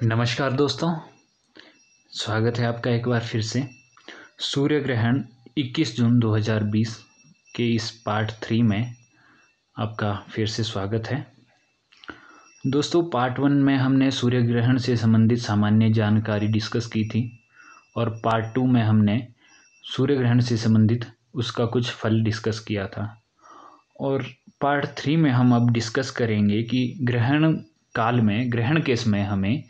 नमस्कार दोस्तों, स्वागत है आपका एक बार फिर से। सूर्य ग्रहण 21 जून 2020 के इस पार्ट 3 में आपका फिर से स्वागत है। दोस्तों, पार्ट 1 में हमने सूर्य ग्रहण से संबंधित सामान्य जानकारी डिस्कस की थी और पार्ट 2 में हमने सूर्य ग्रहण से संबंधित उसका कुछ फल डिस्कस किया था। और पार्ट 3 में हम अब डिस्कस करेंगे कि ग्रहण काल में, ग्रहण के समय हमें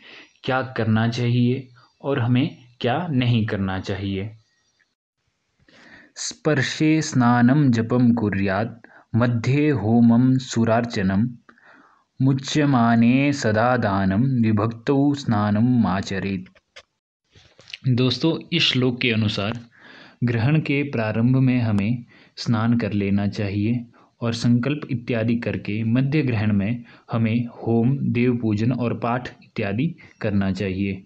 क्या करना चाहिए और हमें क्या नहीं करना चाहिए। स्पर्शे स्नानं जपं कुर्यात् मध्ये होमं सुरार्चनं मुच्यमाने सदा दानं विभक्तौ स्नानम् आचरेत्। दोस्तों, इस श्लोक के अनुसार ग्रहण के प्रारंभ में हमें स्नान कर लेना चाहिए और संकल्प इत्यादि करके मध्य ग्रहण में हमें होम, देव पूजन और पाठ इत्यादि करना चाहिए।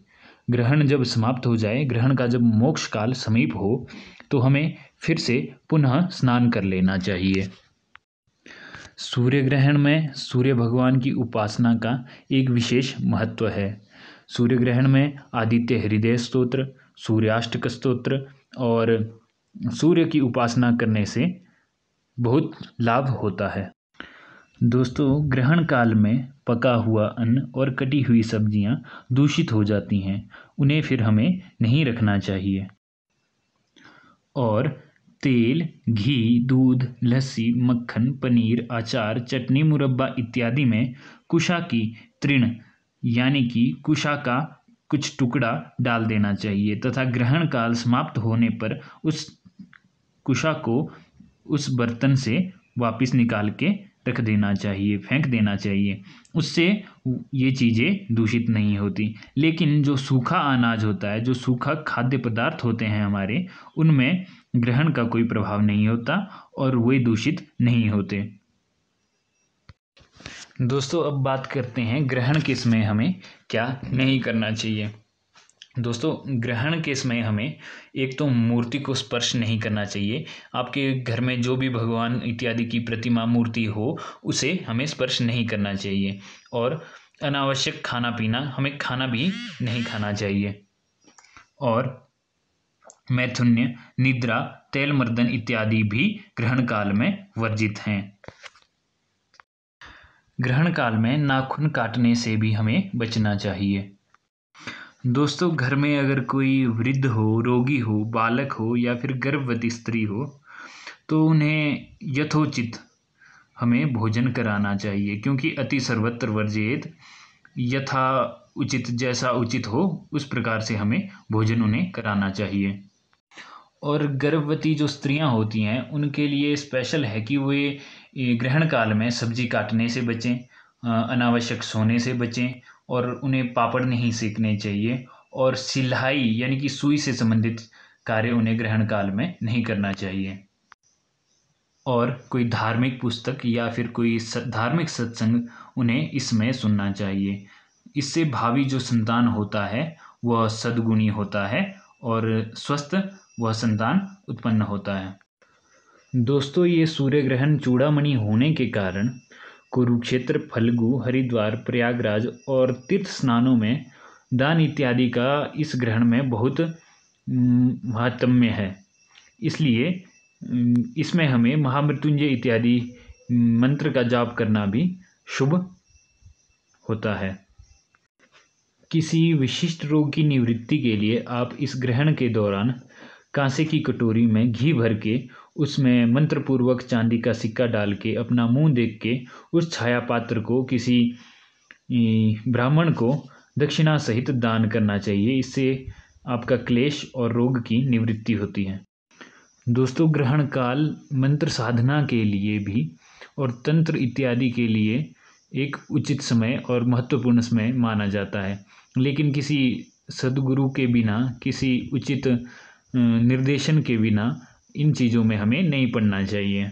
ग्रहण जब समाप्त हो जाए, ग्रहण का जब मोक्ष काल समीप हो, तो हमें फिर से पुनः स्नान कर लेना चाहिए। सूर्य ग्रहण में सूर्य भगवान की उपासना का एक विशेष महत्व है। सूर्य ग्रहण में आदित्य हृदय स्तोत्र, सूर्याष्टक स्तोत्र और सूर्य की उपासना करने से बहुत लाभ होता है। दोस्तों, ग्रहण काल में पका हुआ अन्न और कटी हुई सब्जियां दूषित हो जाती हैं, उन्हें फिर हमें नहीं रखना चाहिए। और तेल, घी, दूध, लस्सी, मक्खन, पनीर, अचार, चटनी, मुरब्बा इत्यादि में कुशा की तृण यानी कि कुशा का कुछ टुकड़ा डाल देना चाहिए तथा ग्रहण काल समाप्त होने पर उस कुशा को उस बर्तन से वापस निकाल के रख देना चाहिए, फेंक देना चाहिए। उससे ये चीज़ें दूषित नहीं होती। लेकिन जो सूखा अनाज होता है, जो सूखा खाद्य पदार्थ होते हैं हमारे, उनमें ग्रहण का कोई प्रभाव नहीं होता और वे दूषित नहीं होते। दोस्तों, अब बात करते हैं ग्रहण के समय हमें क्या नहीं करना चाहिए। दोस्तों, ग्रहण के समय हमें एक तो मूर्ति को स्पर्श नहीं करना चाहिए। आपके घर में जो भी भगवान इत्यादि की प्रतिमा, मूर्ति हो, उसे हमें स्पर्श नहीं करना चाहिए। और अनावश्यक खाना पीना, हमें खाना भी नहीं खाना चाहिए। और मैथुन्य, निद्रा, तेल मर्दन इत्यादि भी ग्रहण काल में वर्जित हैं। ग्रहण काल में नाखून काटने से भी हमें बचना चाहिए। दोस्तों, घर में अगर कोई वृद्ध हो, रोगी हो, बालक हो या फिर गर्भवती स्त्री हो, तो उन्हें यथोचित हमें भोजन कराना चाहिए, क्योंकि अति सर्वत्र वर्जेत, यथा उचित, जैसा उचित हो उस प्रकार से हमें भोजन उन्हें कराना चाहिए। और गर्भवती जो स्त्रियां होती हैं, उनके लिए स्पेशल है कि वे ग्रहण काल में सब्जी काटने से बचें, अनावश्यक सोने से बचें और उन्हें पापड़ नहीं सेकने चाहिए और सिलाई यानी कि सुई से संबंधित कार्य उन्हें ग्रहण काल में नहीं करना चाहिए। और कोई धार्मिक पुस्तक या फिर कोई धार्मिक सत्संग उन्हें इसमें सुनना चाहिए। इससे भावी जो संतान होता है वह सद्गुणी होता है और स्वस्थ वह संतान उत्पन्न होता है। दोस्तों, ये सूर्य ग्रहण चूड़ामणि होने के कारण कुरुक्षेत्र, फल्गु, हरिद्वार, प्रयागराज और तीर्थ स्नानों में दान इत्यादि का इस ग्रहण में बहुत महात्म्य है। इसलिए इसमें हमें महामृत्युंजय इत्यादि मंत्र का जाप करना भी शुभ होता है। किसी विशिष्ट रोग की निवृत्ति के लिए आप इस ग्रहण के दौरान कांसे की कटोरी में घी भर के उसमें मंत्रपूर्वक चांदी का सिक्का डाल के अपना मुंह देख के उस छाया पात्र को किसी ब्राह्मण को दक्षिणा सहित दान करना चाहिए। इससे आपका क्लेश और रोग की निवृत्ति होती है। दोस्तों, ग्रहण काल मंत्र साधना के लिए भी और तंत्र इत्यादि के लिए एक उचित समय और महत्वपूर्ण समय माना जाता है। लेकिन किसी सद्गुरु के बिना, किसी उचित निर्देशन के बिना इन चीज़ों में हमें नहीं पड़ना चाहिए।